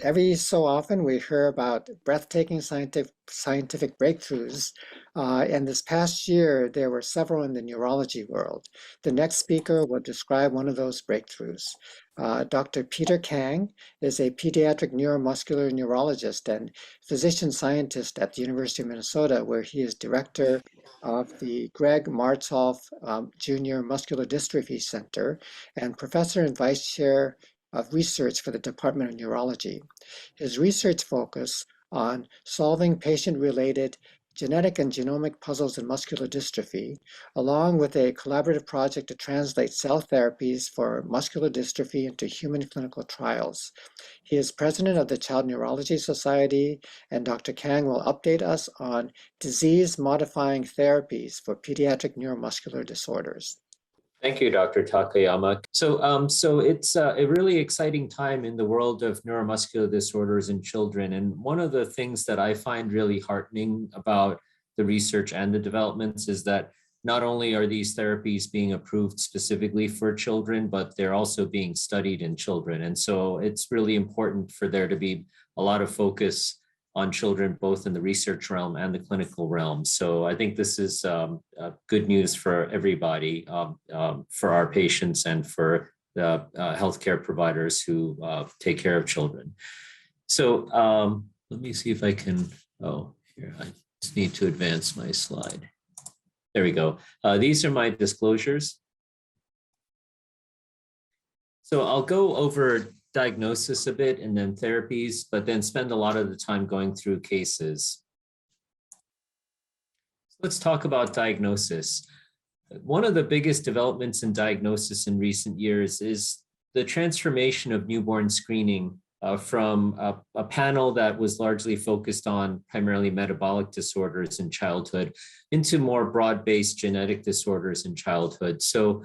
every so often we hear about breathtaking scientific breakthroughs. And this past year, there were several in the neurology world. The next speaker will describe one of those breakthroughs. Dr. Peter Kang is a pediatric neuromuscular neurologist and physician scientist at the University of Minnesota, where he is director of the Greg Martsolf Jr. Muscular Dystrophy Center and professor and vice chair of research for the Department of Neurology. His research focus on solving patient-related genetic and genomic puzzles in muscular dystrophy, along with a collaborative project to translate cell therapies for muscular dystrophy into human clinical trials. He is president of the Child Neurology Society, and Dr. Kang will update us on disease-modifying therapies for pediatric neuromuscular disorders. Thank you, Dr. Takayama. So it's a really exciting time in the world of neuromuscular disorders in children. And one of the things that I find really heartening about the research and the developments is that not only are these therapies being approved specifically for children, but they're also being studied in children. And so it's really important for there to be a lot of focus on children, both in the research realm and the clinical realm. So I think this is good news for everybody, for our patients and for the healthcare providers who take care of children. So let me see if I can, here, I just need to advance my slide. There we go. These are my disclosures. So I'll go over diagnosis a bit and then therapies, but then spend a lot of the time going through cases. Let's talk about diagnosis. One of the biggest developments in diagnosis in recent years is the transformation of newborn screening from a panel that was largely focused on primarily metabolic disorders in childhood into more broad-based genetic disorders in childhood. So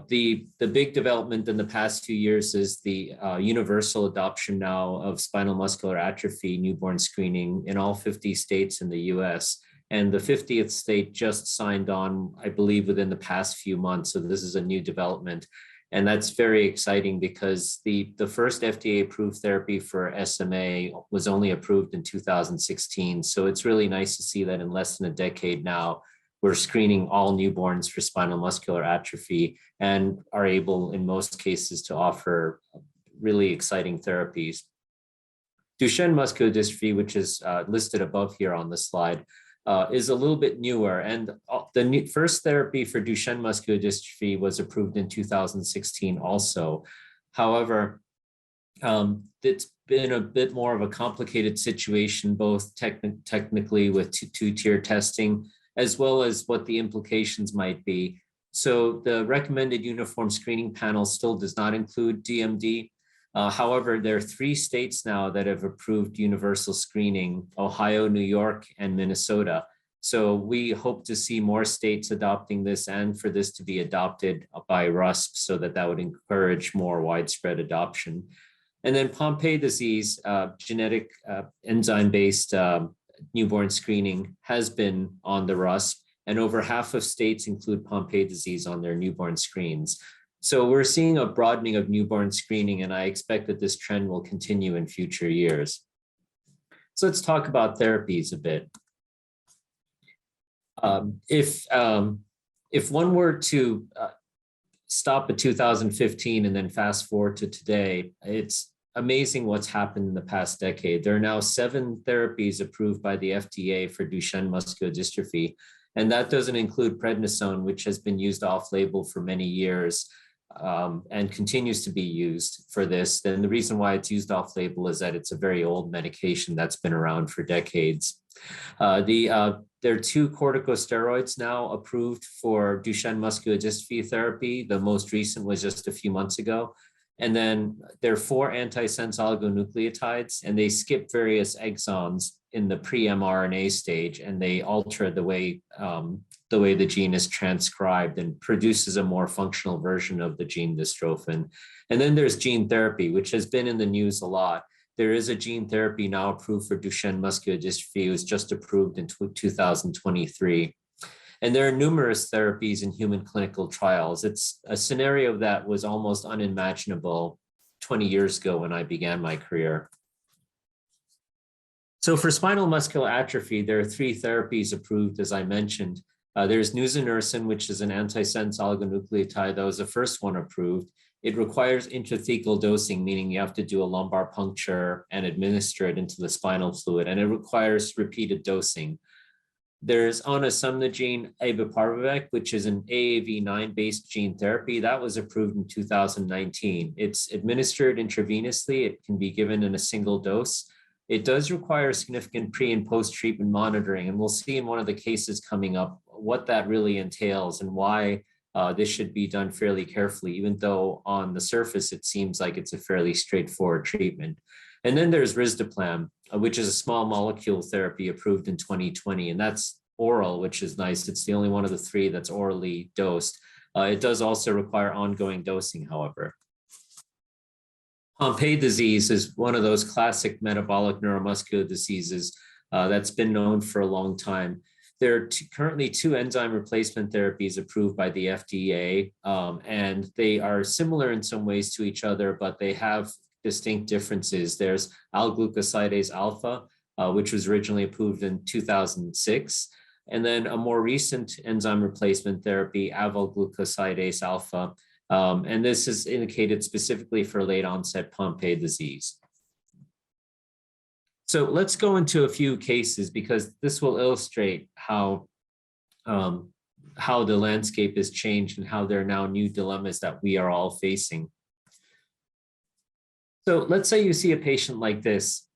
the big development in the past few years is the universal adoption now of spinal muscular atrophy newborn screening in all 50 states in the US. And the 50th state just signed on, I believe, within the past few months. So this is a new development. And that's very exciting because the first FDA-approved therapy for SMA was only approved in 2016. So it's really nice to see that in less than a decade now, we're screening all newborns for spinal muscular atrophy and are able, in most cases, to offer really exciting therapies. Duchenne muscular dystrophy, which is listed above here on the slide, is a little bit newer. And the first therapy for Duchenne muscular dystrophy was approved in 2016 also. However, it's been a bit more of a complicated situation, both technically with two-tier testing, as well as what the implications might be. So the recommended uniform screening panel still does not include DMD. However, there are 3 states now that have approved universal screening: Ohio, New York, and Minnesota. So we hope to see more states adopting this and for this to be adopted by RUSP so that would encourage more widespread adoption. And then Pompe disease, genetic enzyme-based newborn screening has been on the RUSP, and over half of states include Pompe disease on their newborn screens. So we're seeing a broadening of newborn screening, and I expect that this trend will continue in future years. So let's talk about therapies a bit. If one were to stop at 2015 and then fast forward to today, it's amazing what's happened in the past decade. There are now 7 therapies approved by the FDA for Duchenne muscular dystrophy, and that doesn't include prednisone, which has been used off-label for many years and continues to be used for this. And the reason why it's used off-label is that it's a very old medication that's been around for decades. There are 2 corticosteroids now approved for Duchenne muscular dystrophy therapy. The most recent was just a few months ago. And then there are 4 antisense oligonucleotides, and they skip various exons in the pre-mRNA stage, and they alter the way the gene is transcribed and produces a more functional version of the gene dystrophin. And then there's gene therapy, which has been in the news a lot. There is a gene therapy now approved for Duchenne muscular dystrophy. It was just approved in 2023. And there are numerous therapies in human clinical trials. It's a scenario that was almost unimaginable 20 years ago when I began my career. So for spinal muscular atrophy, there are three therapies approved, as I mentioned. There's nusinersen, which is an antisense oligonucleotide. That was the first one approved. It requires intrathecal dosing, meaning you have to do a lumbar puncture and administer it into the spinal fluid, and it requires repeated dosing. There's onasemnogene abiparvovec, which is an AAV9-based gene therapy that was approved in 2019. It's administered intravenously. It can be given in a single dose. It does require significant pre and post-treatment monitoring, and we'll see in one of the cases coming up what that really entails and why this should be done fairly carefully, even though on the surface it seems like it's a fairly straightforward treatment. And then there's risdiplam, which is a small molecule therapy approved in 2020, and that's oral, which is nice. It's the only one of the three that's orally dosed. It does also require ongoing dosing, however. Pompe disease is one of those classic metabolic neuromuscular diseases that's been known for a long time. There are currently two enzyme replacement therapies approved by the FDA, and they are similar in some ways to each other, but they have distinct differences. There's L-glucosidase alpha, which was originally approved in 2006, and then a more recent enzyme replacement therapy, avalglucosidase alpha, and this is indicated specifically for late onset Pompe disease. So let's go into a few cases because this will illustrate how the landscape has changed and how there are now new dilemmas that we are all facing. So let's say you see a patient like this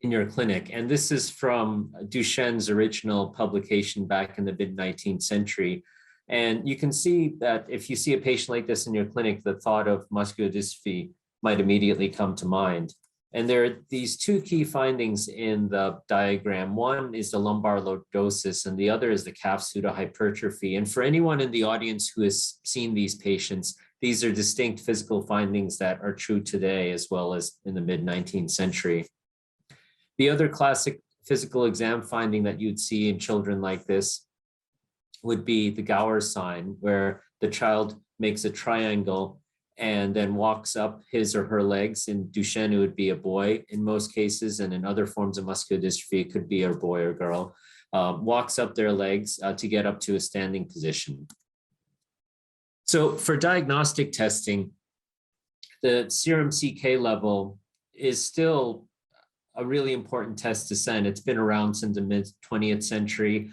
in your clinic, and this is from Duchenne's original publication back in the mid-19th century. And you can see that if you see a patient like this in your clinic, the thought of muscular dystrophy might immediately come to mind. And there are these two key findings in the diagram. One is the lumbar lordosis, and the other is the calf pseudohypertrophy. And for anyone in the audience who has seen these patients, these are distinct physical findings that are true today as well as in the mid-19th century. The other classic physical exam finding that you'd see in children like this would be the Gower sign, where the child makes a triangle and then walks up his or her legs. In Duchenne, it would be a boy in most cases, and in other forms of muscular dystrophy, it could be a boy or girl, walks up their legs to get up to a standing position. So for diagnostic testing, the serum CK level is still a really important test to send. It's been around since the mid-20th century.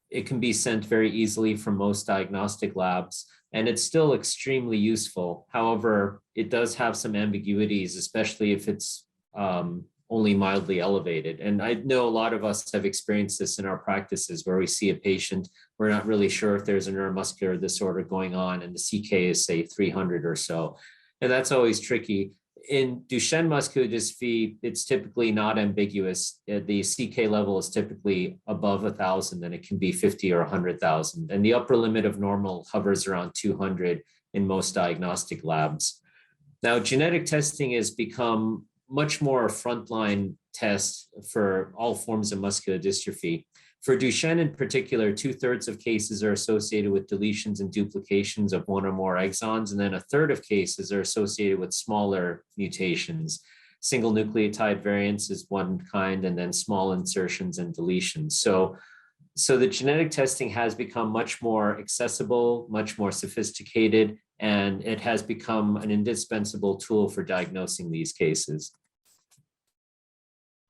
It can be sent very easily from most diagnostic labs, and it's still extremely useful. However, it does have some ambiguities, especially if it's only mildly elevated. And I know a lot of us have experienced this in our practices where we see a patient, we're not really sure if there's a neuromuscular disorder going on, and the CK is, say, 300 or so. And that's always tricky. In Duchenne muscular dystrophy, it's typically not ambiguous. The CK level is typically above 1,000, and it can be 50 or 100,000. And the upper limit of normal hovers around 200 in most diagnostic labs. Now, genetic testing has become much more a frontline test for all forms of muscular dystrophy. For Duchenne in particular, 2/3 of cases are associated with deletions and duplications of one or more exons, and then 1/3 of cases are associated with smaller mutations. Single nucleotide variants is one kind, and then small insertions and deletions. So the genetic testing has become much more accessible, much more sophisticated, and it has become an indispensable tool for diagnosing these cases.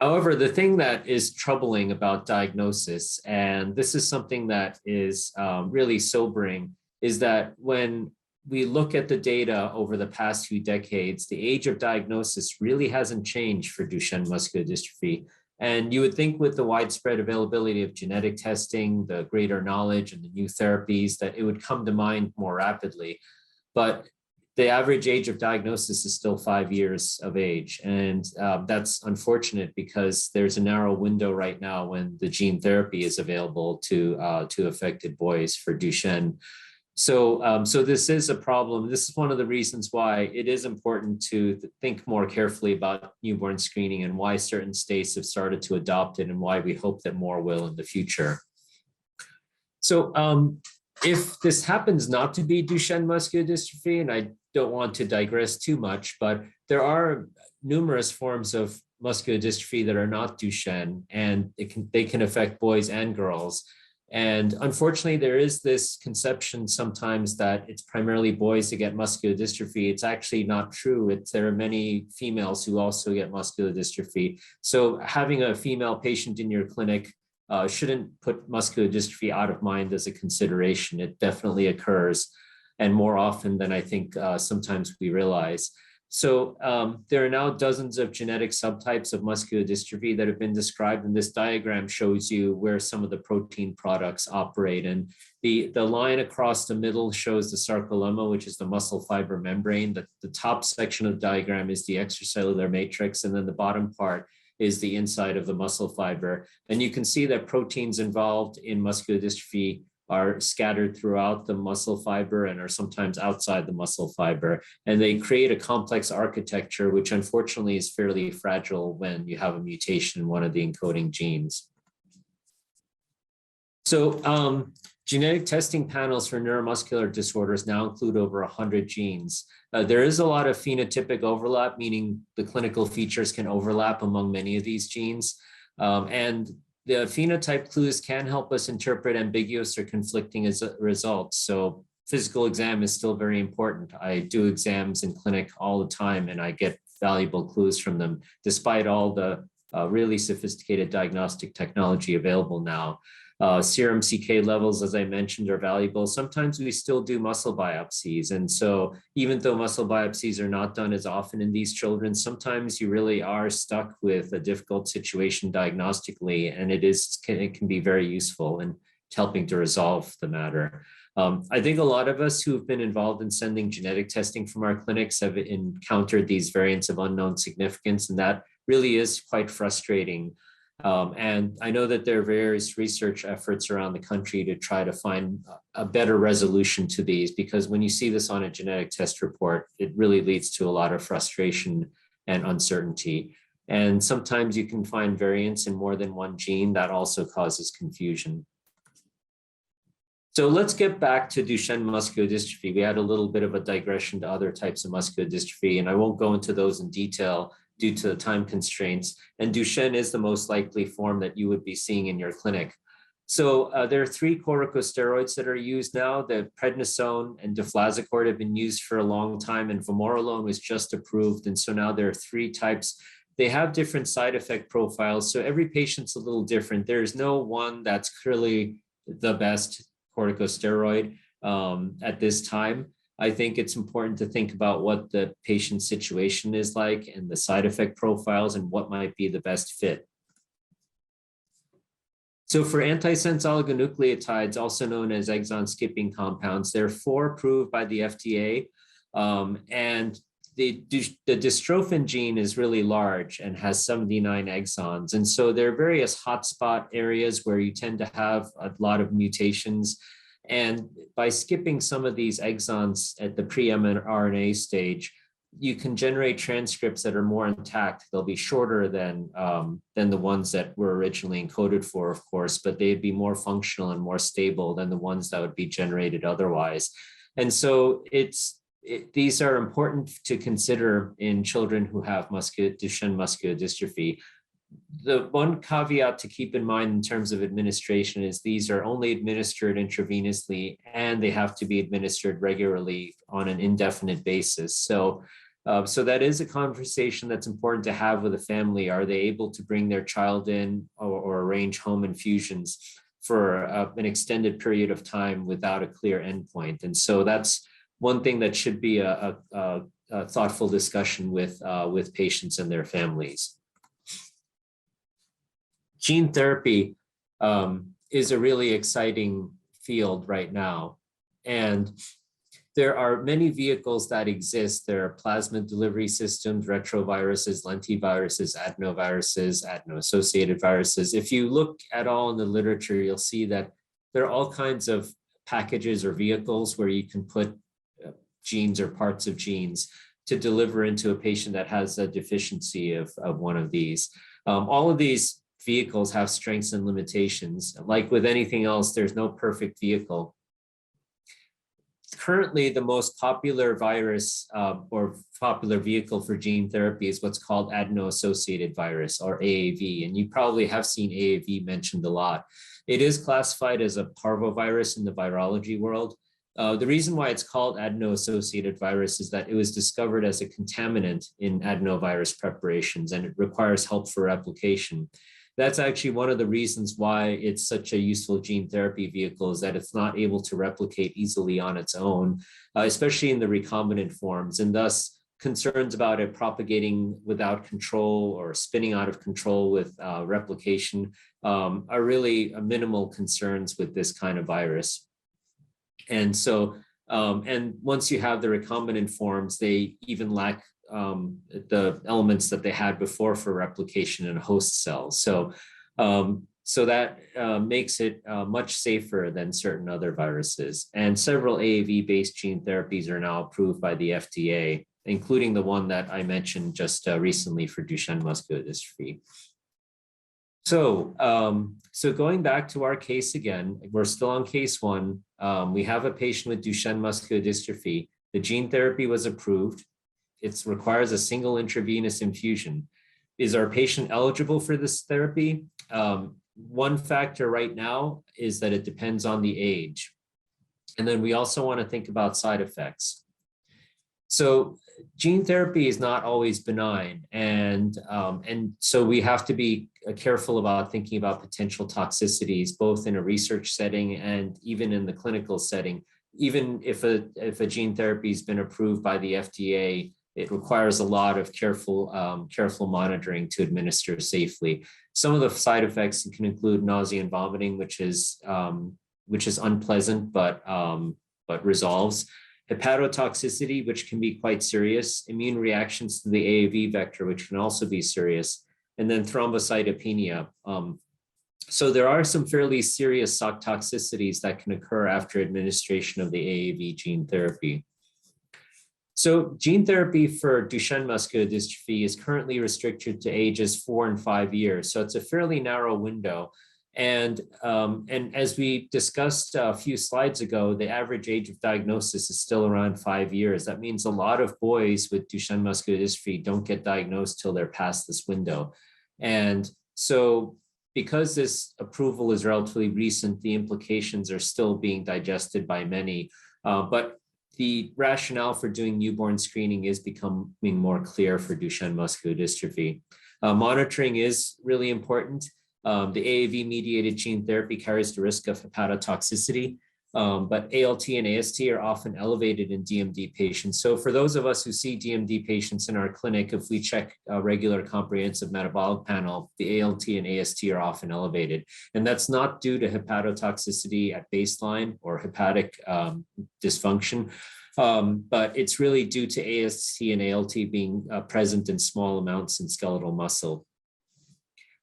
However, the thing that is troubling about diagnosis, and this is something that is really sobering, is that when we look at the data over the past few decades, the age of diagnosis really hasn't changed for Duchenne muscular dystrophy. And you would think with the widespread availability of genetic testing, the greater knowledge and the new therapies, that it would come to mind more rapidly. But the average age of diagnosis is still 5 years of age. And that's unfortunate because there's a narrow window right now when the gene therapy is available to affected boys for Duchenne. So this is a problem. This is one of the reasons why it is important to think more carefully about newborn screening and why certain states have started to adopt it and why we hope that more will in the future. So if this happens not to be Duchenne muscular dystrophy, and I don't want to digress too much, but there are numerous forms of muscular dystrophy that are not Duchenne, and they can affect boys and girls. And unfortunately, there is this conception sometimes that it's primarily boys that get muscular dystrophy. It's actually not true. There are many females who also get muscular dystrophy. So having a female patient in your clinic shouldn't put muscular dystrophy out of mind as a consideration. It definitely occurs, and more often than I think sometimes we realize. So there are now dozens of genetic subtypes of muscular dystrophy that have been described, and this diagram shows you where some of the protein products operate. And the line across the middle shows the sarcolemma, which is the muscle fiber membrane. The top section of the diagram is the extracellular matrix, and then the bottom part is the inside of the muscle fiber. And you can see that proteins involved in muscular dystrophy are scattered throughout the muscle fiber and are sometimes outside the muscle fiber. And they create a complex architecture, which unfortunately is fairly fragile when you have a mutation in one of the encoding genes. So genetic testing panels for neuromuscular disorders now include over 100 genes. There is a lot of phenotypic overlap, meaning the clinical features can overlap among many of these genes. And the phenotype clues can help us interpret ambiguous or conflicting results. So physical exam is still very important. I do exams in clinic all the time, and I get valuable clues from them, despite all the really sophisticated diagnostic technology available now. Serum CK levels, as I mentioned, are valuable. Sometimes we still do muscle biopsies. And so even though muscle biopsies are not done as often in these children, sometimes you really are stuck with a difficult situation diagnostically, and it can be very useful in helping to resolve the matter. I think a lot of us who've been involved in sending genetic testing from our clinics have encountered these variants of unknown significance, and that really is quite frustrating. And I know that there are various research efforts around the country to try to find a better resolution to these, because when you see this on a genetic test report, it really leads to a lot of frustration and uncertainty. And sometimes you can find variants in more than one gene that also causes confusion. So let's get back to Duchenne muscular dystrophy. We had a little bit of a digression to other types of muscular dystrophy, and I won't go into those in detail due to the time constraints. And Duchenne is the most likely form that you would be seeing in your clinic. So there are 3 corticosteroids that are used now. The prednisone and deflazacort have been used for a long time, and vamorolone was just approved. And so now there are 3 types. They have different side effect profiles, so every patient's a little different. There's no one that's clearly the best corticosteroid at this time. I think it's important to think about what the patient's situation is like and the side effect profiles and what might be the best fit. So for antisense oligonucleotides, also known as exon skipping compounds, there are 4 approved by the FDA. And the dystrophin gene is really large and has 79 exons. And so there are various hotspot areas where you tend to have a lot of mutations. And by skipping some of these exons at the pre-mRNA stage, you can generate transcripts that are more intact. They'll be shorter than the ones that were originally encoded for, of course, but they'd be more functional and more stable than the ones that would be generated otherwise. And so these are important to consider in children who have Duchenne muscular dystrophy. The one caveat to keep in mind in terms of administration is these are only administered intravenously, and they have to be administered regularly on an indefinite basis. So that is a conversation that's important to have with a family. Are they able to bring their child in or arrange home infusions for an extended period of time without a clear endpoint? And so that's one thing that should be a thoughtful discussion with patients and their families. Gene therapy is a really exciting field right now. And there are many vehicles that exist. There are plasmid delivery systems, retroviruses, lentiviruses, adenoviruses, adeno-associated viruses. If you look at all in the literature, you'll see that there are all kinds of packages or vehicles where you can put genes or parts of genes to deliver into a patient that has a deficiency of one of these. All of these vehicles have strengths and limitations. Like with anything else, there's no perfect vehicle. currently the most popular virus or popular vehicle for gene therapy is what's called adeno-associated virus, or AAV. And you probably have seen AAV mentioned a lot. It is classified as a parvovirus in the virology world. The reason why it's called adeno-associated virus is that it was discovered as a contaminant in adenovirus preparations, and it requires help for replication. That's actually one of the reasons why it's such a useful gene therapy vehicle, is that it's not able to replicate easily on its own, especially in the recombinant forms, and thus concerns about it propagating without control or spinning out of control with replication are really minimal concerns with this kind of virus. And so, and once you have the recombinant forms, they even lack the elements that they had before for replication in host cells. So, so that makes it much safer than certain other viruses. And several AAV-based gene therapies are now approved by the FDA, including the one that I mentioned just recently for Duchenne Muscular Dystrophy. So, so going back to our case again, we're still on case one. We have a patient with Duchenne Muscular Dystrophy. The gene therapy was approved. It requires a single intravenous infusion. Is our patient eligible for this therapy? One factor right now is that it depends on the age. And then we also want to think about side effects. So gene therapy is not always benign. And so we have to be careful about thinking about potential toxicities, both in a research setting and even in the clinical setting. Even if a gene therapy has been approved by the FDA, it requires a lot of careful monitoring to administer safely. Some of the side effects can include nausea and vomiting, which is unpleasant, but resolves. Hepatotoxicity, which can be quite serious. Immune reactions to the AAV vector, which can also be serious. And then thrombocytopenia. So there are some fairly serious toxicities that can occur after administration of the AAV gene therapy. So gene therapy for Duchenne muscular dystrophy is currently restricted to ages 4 and 5 years. So it's a fairly narrow window. And as we discussed a few slides ago, the average age of diagnosis is still around 5 years. That means a lot of boys with Duchenne muscular dystrophy don't get diagnosed till they're past this window. And so because this approval is relatively recent, the implications are still being digested by many. But the rationale for doing newborn screening is becoming more clear for Duchenne muscular dystrophy. Monitoring is really important. The AAV-mediated gene therapy carries the risk of hepatotoxicity, but ALT and AST are often elevated in DMD patients. So for those of us who see DMD patients in our clinic, if we check a regular comprehensive metabolic panel, the ALT and AST are often elevated. And that's not due to hepatotoxicity at baseline or hepatic dysfunction, but it's really due to AST and ALT being present in small amounts in skeletal muscle.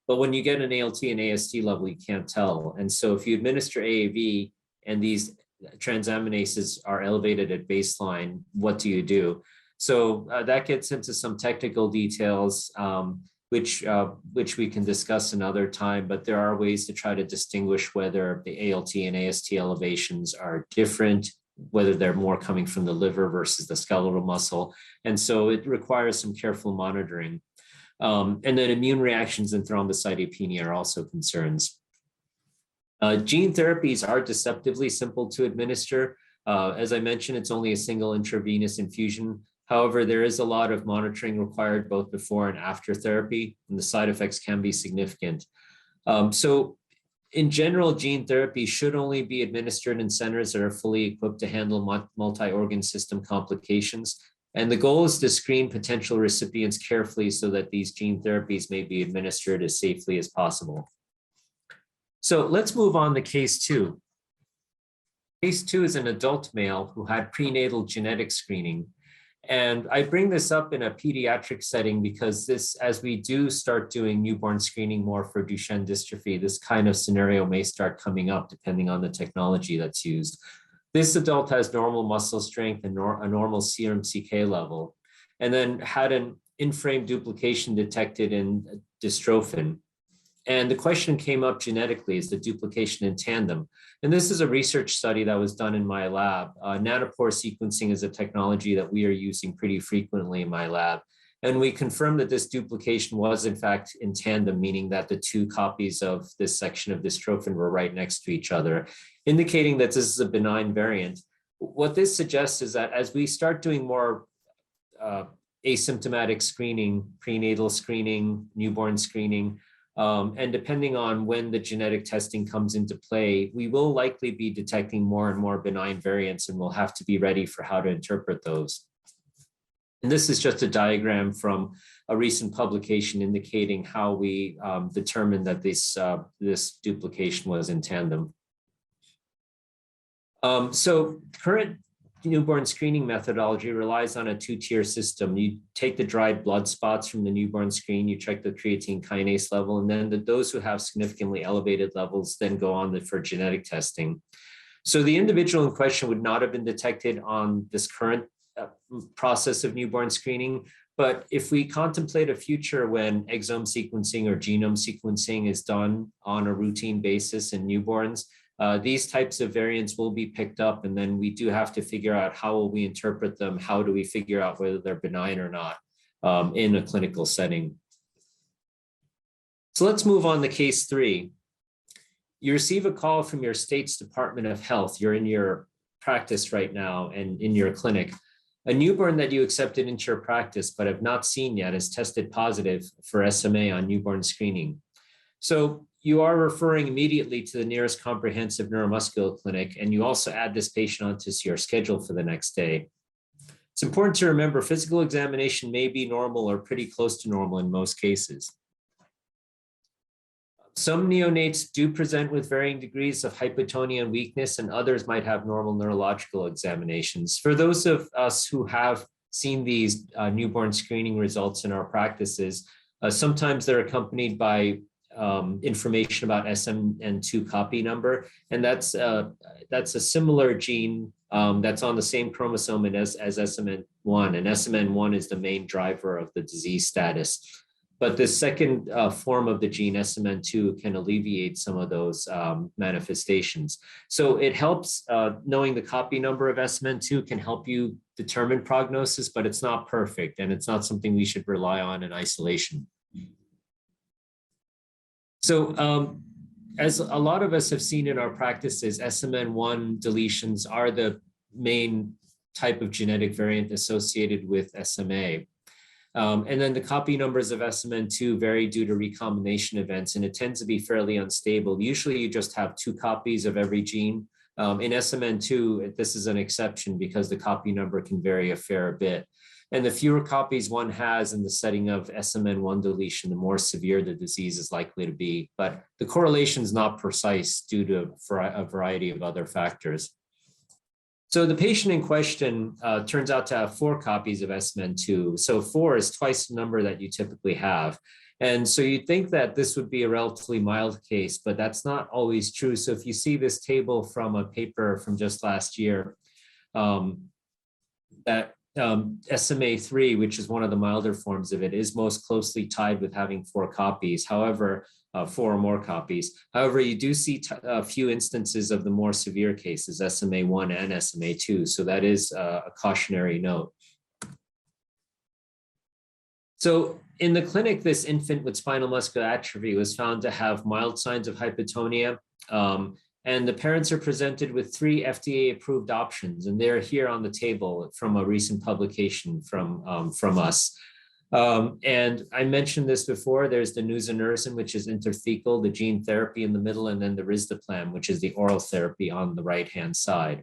But when you get an ALT and AST level, you can't tell. And so if you administer AAV and these transaminases are elevated at baseline, what do you do? So that gets into some technical details, which we can discuss another time, but there are ways to try to distinguish whether the ALT and AST elevations are different, whether they're more coming from the liver versus the skeletal muscle. And so it requires some careful monitoring. And then immune reactions and thrombocytopenia are also concerns. Gene therapies are deceptively simple to administer. As I mentioned, it's only a single intravenous infusion. However, there is a lot of monitoring required both before and after therapy, and the side effects can be significant. So in general, gene therapy should only be administered in centers that are fully equipped to handle multi-organ system complications. And the goal is to screen potential recipients carefully so that these gene therapies may be administered as safely as possible. So let's move on to case 2. Case 2 is an adult male who had prenatal genetic screening. And I bring this up in a pediatric setting because this, as we do start doing newborn screening more for Duchenne dystrophy, this kind of scenario may start coming up depending on the technology that's used. This adult has normal muscle strength and a normal serum CK level, and then had an in-frame duplication detected in dystrophin. And the question came up genetically, is the duplication in tandem? And this is a research study that was done in my lab. Nanopore sequencing is a technology that we are using pretty frequently in my lab. And we confirmed that this duplication was in fact in tandem, meaning that the two copies of this section of dystrophin were right next to each other, indicating that this is a benign variant. What this suggests is that as we start doing more asymptomatic screening, prenatal screening, newborn screening, and depending on when the genetic testing comes into play, we will likely be detecting more and more benign variants, and we'll have to be ready for how to interpret those. And this is just a diagram from a recent publication indicating how we determined that this duplication was in tandem. So current newborn screening methodology relies on a two-tier system. You take the dried blood spots from the newborn screen, you check the creatine kinase level, and then those who have significantly elevated levels then go on for genetic testing. So the individual in question would not have been detected on this current process of newborn screening. But if we contemplate a future when exome sequencing or genome sequencing is done on a routine basis in newborns, these types of variants will be picked up, and then we do have to figure out how will we interpret them, how do we figure out whether they're benign or not in a clinical setting. So let's move on to case 3. You receive a call from your state's Department of Health. You're in your practice right now and in your clinic. A newborn that you accepted into your practice but have not seen yet is tested positive for SMA on newborn screening. So you are referring immediately to the nearest comprehensive neuromuscular clinic, and you also add this patient onto your schedule for the next day. It's important to remember physical examination may be normal or pretty close to normal in most cases. Some neonates do present with varying degrees of hypotonia and weakness, and others might have normal neurological examinations. For those of us who have seen these newborn screening results in our practices, sometimes they're accompanied by information about SMN2 copy number, and that's a similar gene that's on the same chromosome as SMN1, and SMN1 is the main driver of the disease status. But the second form of the gene, SMN2, can alleviate some of those manifestations. So it helps, knowing the copy number of SMN2 can help you determine prognosis, but it's not perfect, and it's not something we should rely on in isolation. So as a lot of us have seen in our practices, SMN1 deletions are the main type of genetic variant associated with SMA. And then the copy numbers of SMN2 vary due to recombination events, and it tends to be fairly unstable. Usually you just have 2 copies of every gene. In SMN2, this is an exception because the copy number can vary a fair bit. And the fewer copies one has in the setting of SMN1 deletion, the more severe the disease is likely to be. But the correlation is not precise due to a variety of other factors. So the patient in question turns out to have 4 copies of SMN2. So 4 is twice the number that you typically have. And so you'd think that this would be a relatively mild case, but that's not always true. So if you see this table from a paper from just last year, that SMA3, which is one of the milder forms of it, is most closely tied with having 4 copies. However, 4 or more copies. However, you do see a few instances of the more severe cases, SMA1 and SMA2. So that is a cautionary note. So in the clinic, this infant with spinal muscular atrophy was found to have mild signs of hypotonia. And the parents are presented with 3 FDA-approved options, and they're here on the table from a recent publication from us. And I mentioned this before, there's the nusinersen, which is intrathecal, the gene therapy in the middle, and then the risdiplam, which is the oral therapy on the right-hand side.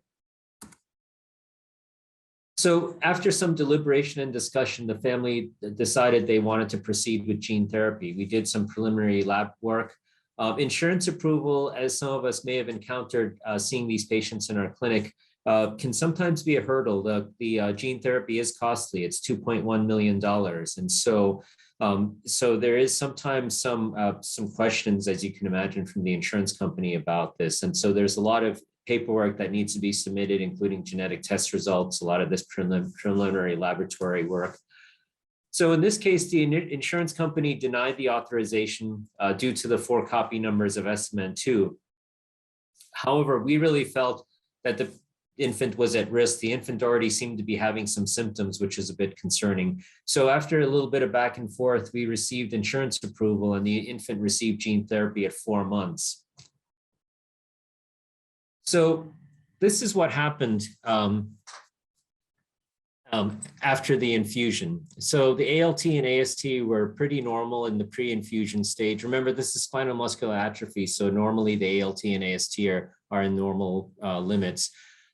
So after some deliberation and discussion, the family decided they wanted to proceed with gene therapy. We did some preliminary lab work. Insurance approval, as some of us may have encountered seeing these patients in our clinic, can sometimes be a hurdle. The gene therapy is costly. It's $2.1 million. And so, there is sometimes some questions, as you can imagine, from the insurance company about this. And so there's a lot of paperwork that needs to be submitted, including genetic test results, a lot of this preliminary laboratory work. So in this case, the insurance company denied the authorization due to the 4 copy numbers of SMN2. However, we really felt that the infant was at risk. The infant already seemed to be having some symptoms, which is a bit concerning. So after a little bit of back and forth, we received insurance approval and the infant received gene therapy at 4 months. So this is what happened after the infusion. So the ALT and AST were pretty normal in the pre-infusion stage. Remember, this is spinal muscular atrophy, so normally the ALT and AST are in normal limits.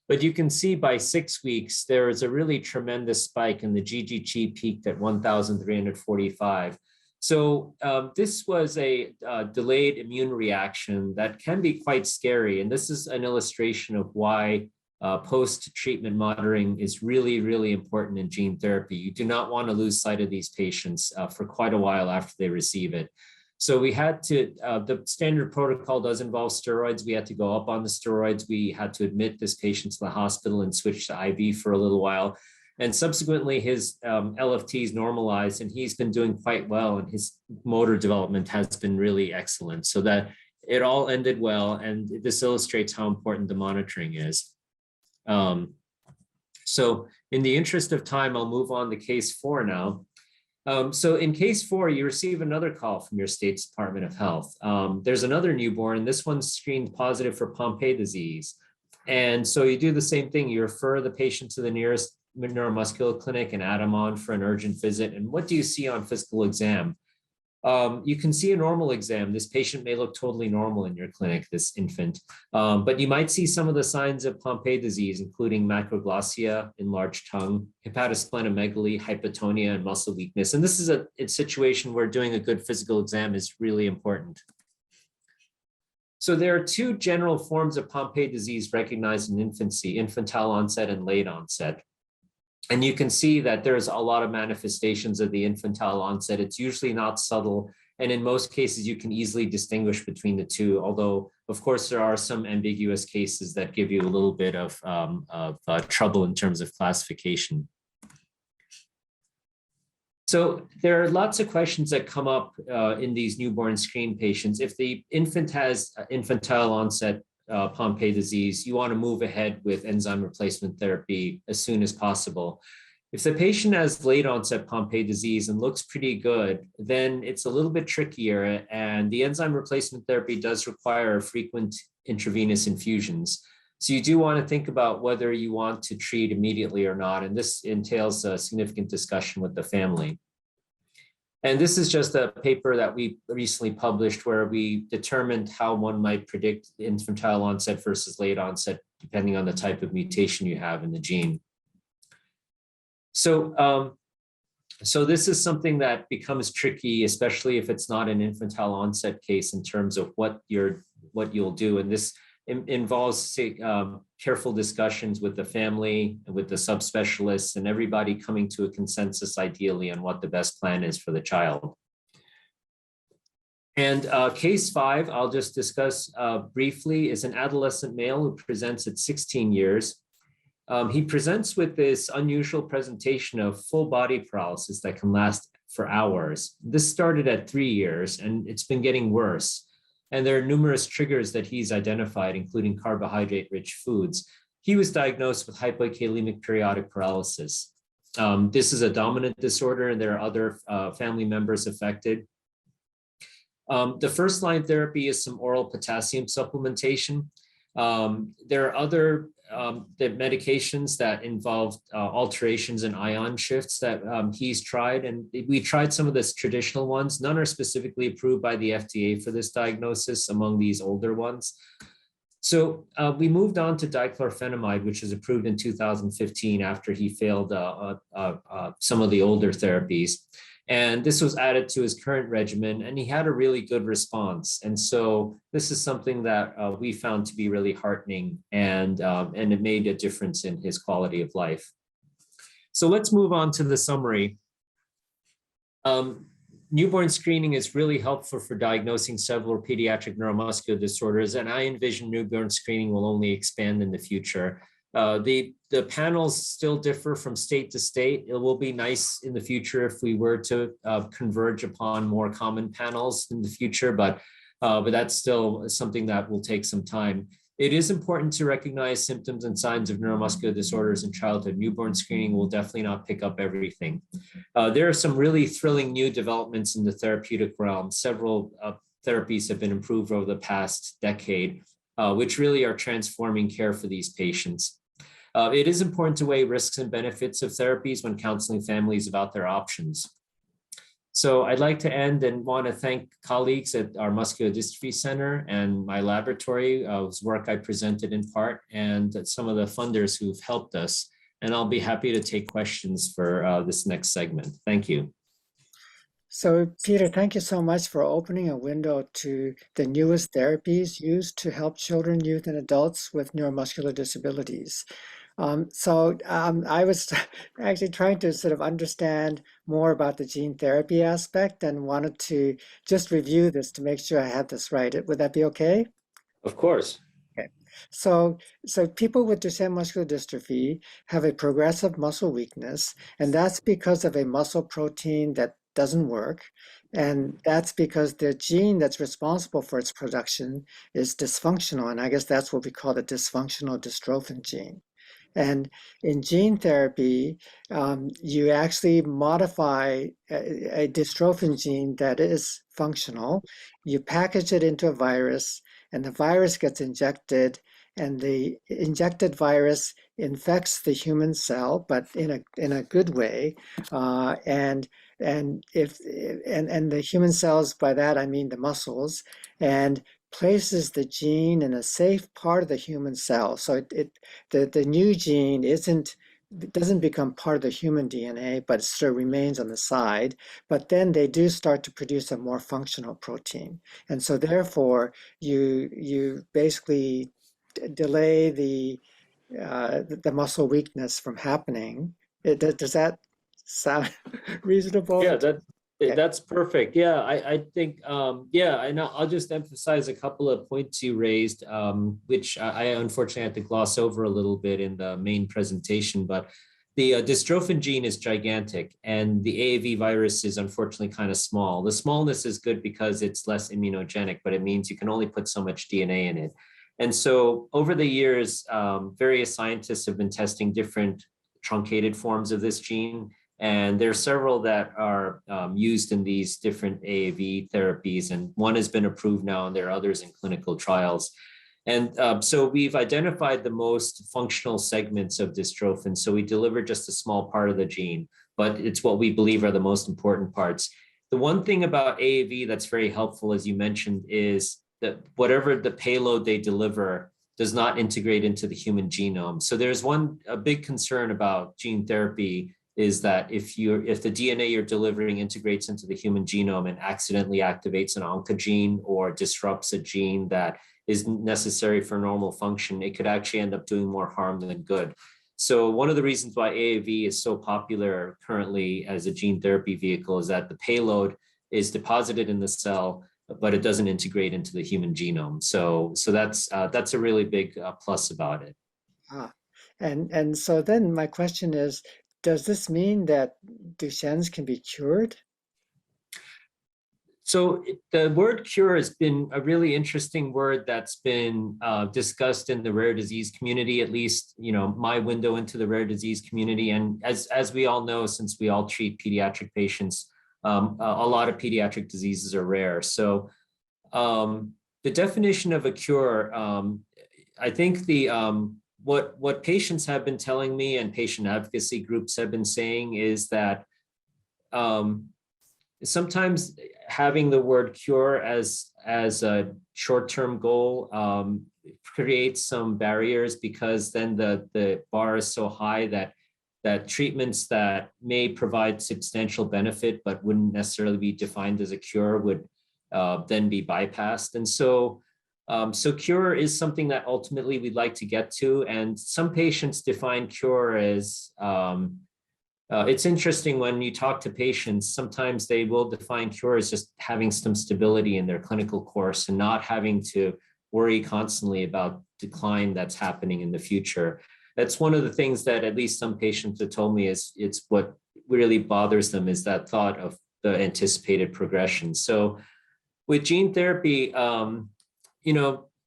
But you can see by 6 weeks, there is a really tremendous spike, and the GGT peaked at 1,345. So this was a delayed immune reaction that can be quite scary. And this is an illustration of why post-treatment monitoring is really, really important in gene therapy. You do not want to lose sight of these patients for quite a while after they receive it. So we had to, the standard protocol does involve steroids. We had to go up on the steroids. We had to admit this patient to the hospital and switch to IV for a little while. And subsequently, his LFTs normalized, and he's been doing quite well, and his motor development has been really excellent. So that it all ended well, and this illustrates how important the monitoring is. So in the interest of time, I'll move on to case 4 now. So in case 4, you receive another call from your state's Department of Health. There's another newborn. This one's screened positive for Pompe disease. And so you do the same thing. You refer the patient to the nearest neuromuscular clinic and add them on for an urgent visit. And what do you see on physical exam? You can see a normal exam. This patient may look totally normal in your clinic, this infant, but you might see some of the signs of Pompe disease, including macroglossia, enlarged tongue, hepatosplenomegaly, hypotonia, and muscle weakness. And this is a situation where doing a good physical exam is really important. So there are 2 general forms of Pompe disease recognized in infancy: infantile onset and late onset. And you can see that there's a lot of manifestations of the infantile onset. It's usually not subtle. And in most cases, you can easily distinguish between the 2, although, of course, there are some ambiguous cases that give you a little bit of trouble in terms of classification. So there are lots of questions that come up in these newborn screen patients. If the infant has infantile onset Pompe disease, you want to move ahead with enzyme replacement therapy as soon as possible. If the patient has late onset Pompe disease and looks pretty good, then it's a little bit trickier, and the enzyme replacement therapy does require frequent intravenous infusions. So you do want to think about whether you want to treat immediately or not, and this entails a significant discussion with the family. And this is just a paper that we recently published where we determined how one might predict infantile onset versus late onset, depending on the type of mutation you have in the gene. So, so this is something that becomes tricky, especially if it's not an infantile onset case in terms of what you'll do. And this involves careful discussions with the family and with the subspecialists and everybody coming to a consensus ideally on what the best plan is for the child. And case 5, I'll just discuss briefly, is an adolescent male who presents at 16 years. He presents with this unusual presentation of full body paralysis that can last for hours. This started at 3 years, and it's been getting worse. And there are numerous triggers that he's identified, including carbohydrate-rich foods. He was diagnosed with hypokalemic periodic paralysis. This is a dominant disorder, and there are other family members affected. The first-line therapy is some oral potassium supplementation. There are other the medications that involve alterations in ion shifts that he's tried, and we tried some of the traditional ones. None are specifically approved by the FDA for this diagnosis among these older ones. So we moved on to dichlorphenamide, which was approved in 2015 after he failed some of the older therapies. And this was added to his current regimen, and he had a really good response. And so this is something that we found to be really heartening, and it made a difference in his quality of life. So let's move on to the summary. Newborn screening is really helpful for diagnosing several pediatric neuromuscular disorders, and I envision newborn screening will only expand in the future. The panels still differ from state to state. It will be nice in the future if we were to converge upon more common panels in the future, but that's still something that will take some time. It is important to recognize symptoms and signs of neuromuscular disorders in childhood. Newborn screening will definitely not pick up everything. There are some really thrilling new developments in the therapeutic realm. Several therapies have been improved over the past decade, which really are transforming care for these patients. It is important to weigh risks and benefits of therapies when counseling families about their options. So I'd like to end and want to thank colleagues at our Muscular Dystrophy Center and my laboratory, whose work I presented in part, and some of the funders who've helped us. And I'll be happy to take questions for this next segment. Thank you. So, Peter, thank you so much for opening a window to the newest therapies used to help children, youth, and adults with neuromuscular disabilities. I was actually trying to sort of understand more about the gene therapy aspect and wanted to just review this to make sure I had this right. Would that be okay? Of course. Okay. So people with Duchenne muscular dystrophy have a progressive muscle weakness, and that's because of a muscle protein that doesn't work. And that's because the gene that's responsible for its production is dysfunctional. And I guess that's what we call the dysfunctional dystrophin gene. And in gene therapy, you actually modify a dystrophin gene that is functional. You package it into a virus, and the virus gets injected, and the injected virus infects the human cell, but in a good way. And the human cells, by that I mean the muscles, and places the gene in a safe part of the human cell. So the new gene doesn't become part of the human DNA, but it still remains on the side. But then they do start to produce a more functional protein. And so therefore, you basically delay the muscle weakness from happening. Does that sound reasonable? Yeah, that's perfect. Yeah, I think, yeah, and I'll just emphasize a couple of points you raised, which I unfortunately had to gloss over a little bit in the main presentation, but the dystrophin gene is gigantic and the AAV virus is unfortunately kind of small. The smallness is good because it's less immunogenic, but it means you can only put so much DNA in it. And so over the years, various scientists have been testing different truncated forms of this gene. And there are several that are used in these different AAV therapies, and one has been approved now, and there are others in clinical trials. And so we've identified the most functional segments of dystrophin. So we deliver just a small part of the gene, but it's what we believe are the most important parts. The one thing about AAV that's very helpful, as you mentioned, is that whatever the payload they deliver does not integrate into the human genome. So there's a big concern about gene therapy is that if the DNA you're delivering integrates into the human genome and accidentally activates an oncogene or disrupts a gene that is necessary for normal function, it could actually end up doing more harm than good. So one of the reasons why AAV is so popular currently as a gene therapy vehicle is that the payload is deposited in the cell, but it doesn't integrate into the human genome. So that's a really big plus about it. And so then my question is, does this mean that Duchenne's can be cured? So the word cure has been a really interesting word that's been discussed in the rare disease community, at least, my window into the rare disease community. And as we all know, since we all treat pediatric patients, a lot of pediatric diseases are rare. So the definition of a cure, I think what patients have been telling me and patient advocacy groups have been saying is that sometimes having the word cure as a short-term goal creates some barriers, because then the bar is so high that treatments that may provide substantial benefit but wouldn't necessarily be defined as a cure would then be bypassed. And so cure is something that ultimately we'd like to get to. And some patients define cure as, it's interesting when you talk to patients, sometimes they will define cure as just having some stability in their clinical course and not having to worry constantly about decline that's happening in the future. That's one of the things that at least some patients have told me is it's what really bothers them, is that thought of the anticipated progression. So with gene therapy,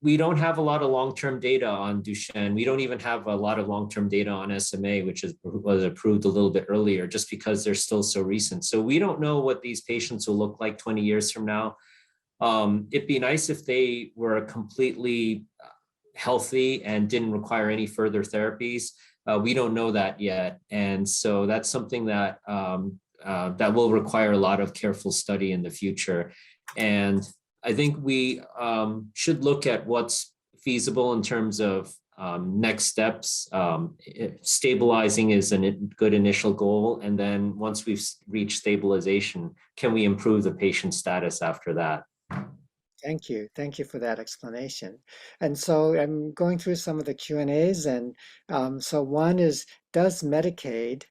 we don't have a lot of long-term data on Duchenne. We don't even have a lot of long-term data on SMA, which was approved a little bit earlier, just because they're still so recent. So we don't know what these patients will look like 20 years from now. It'd be nice if they were completely healthy and didn't require any further therapies. We don't know that yet. And so that's something that that will require a lot of careful study in the future. And I think we should look at what's feasible in terms of next steps. Stabilizing is a good initial goal. And then once we've reached stabilization, can we improve the patient status after that? Thank you. Thank you for that explanation. And so I'm going through some of the Q&As, and so one is, does Medicaid,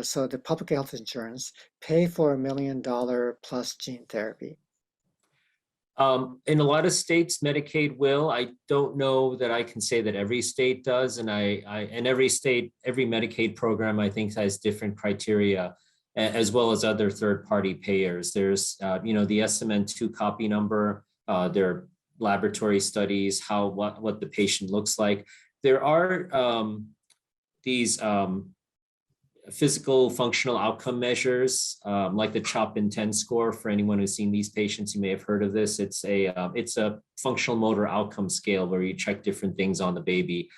so the public health insurance, pay for $1 million plus gene therapy? In a lot of states, Medicaid will. I don't know that I can say that every state does, and and every state, every Medicaid program, I think, has different criteria, as well as other third-party payers. There's, the SMN2 copy number. There are laboratory studies, what the patient looks like. There are these physical functional outcome measures, like the CHOP-INTEND score. For anyone who's seen these patients, you may have heard of this. It's a functional motor outcome scale where you check different things on the baby.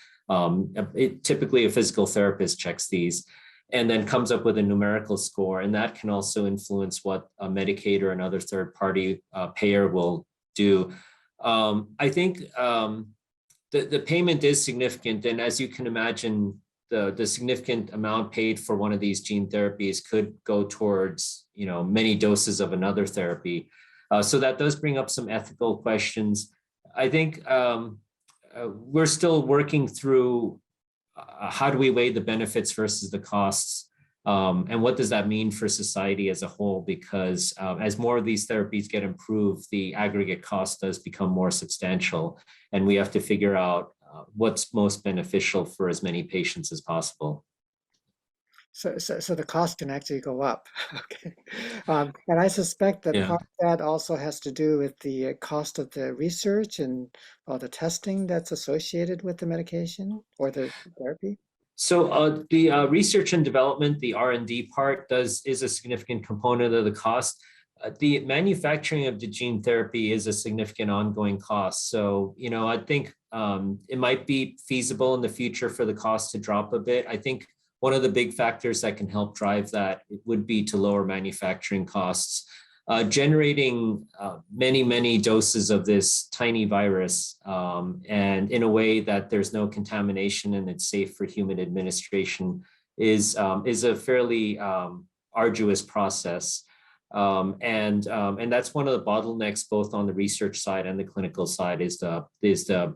Typically, a physical therapist checks these and then comes up with a numerical score. And that can also influence what a Medicaid or another third-party payer will do. I think the payment is significant. And as you can imagine, the significant amount paid for one of these gene therapies could go towards, many doses of another therapy. So that does bring up some ethical questions. I think we're still working through how do we weigh the benefits versus the costs, and what does that mean for society as a whole? Because as more of these therapies get improved, the aggregate cost does become more substantial, and we have to figure out what's most beneficial for as many patients as possible. So the cost can actually go up. Okay. And I suspect that part of that also has to do with the cost of the research and all the testing that's associated with the medication or the therapy. So the research and development, the R&D part, is a significant component of the cost. The manufacturing of the gene therapy is a significant ongoing cost. So, I think it might be feasible in the future for the cost to drop a bit. I think one of the big factors that can help drive that would be to lower manufacturing costs. Generating many, many doses of this tiny virus, and in a way that there's no contamination and it's safe for human administration is a fairly arduous process. And that's one of the bottlenecks, both on the research side and the clinical side, is the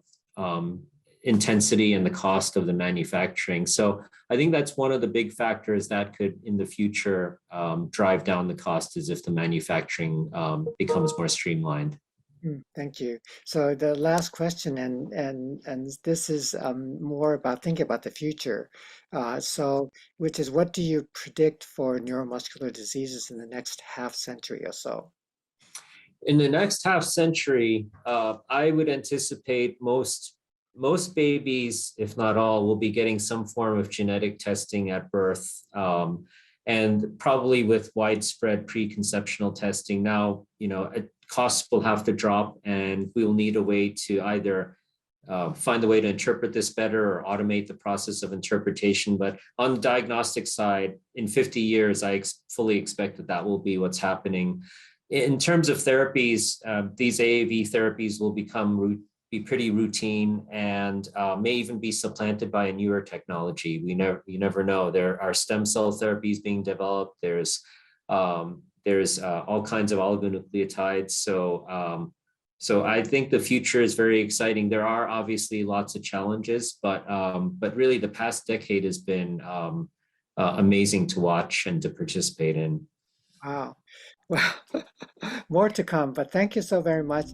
intensity and the cost of the manufacturing. So I think that's one of the big factors that could, in the future, drive down the cost, is if the manufacturing becomes more streamlined. Thank you. So the last question, and this is more about thinking about the future. Which is, what do you predict for neuromuscular diseases in the next half century or so? In the next half century, I would anticipate most babies, if not all, will be getting some form of genetic testing at birth, and probably with widespread preconceptional testing. Now, costs will have to drop, and we'll need a way to either find a way to interpret this better or automate the process of interpretation. But on the diagnostic side, in 50 years, I fully expect that will be what's happening. In terms of therapies, these AAV therapies will be pretty routine, and may even be supplanted by a newer technology. You never know. There are stem cell therapies being developed. There's all kinds of oligonucleotides. So I think the future is very exciting. There are obviously lots of challenges, but really the past decade has been amazing to watch and to participate in. Wow. Well, more to come, but thank you so very much.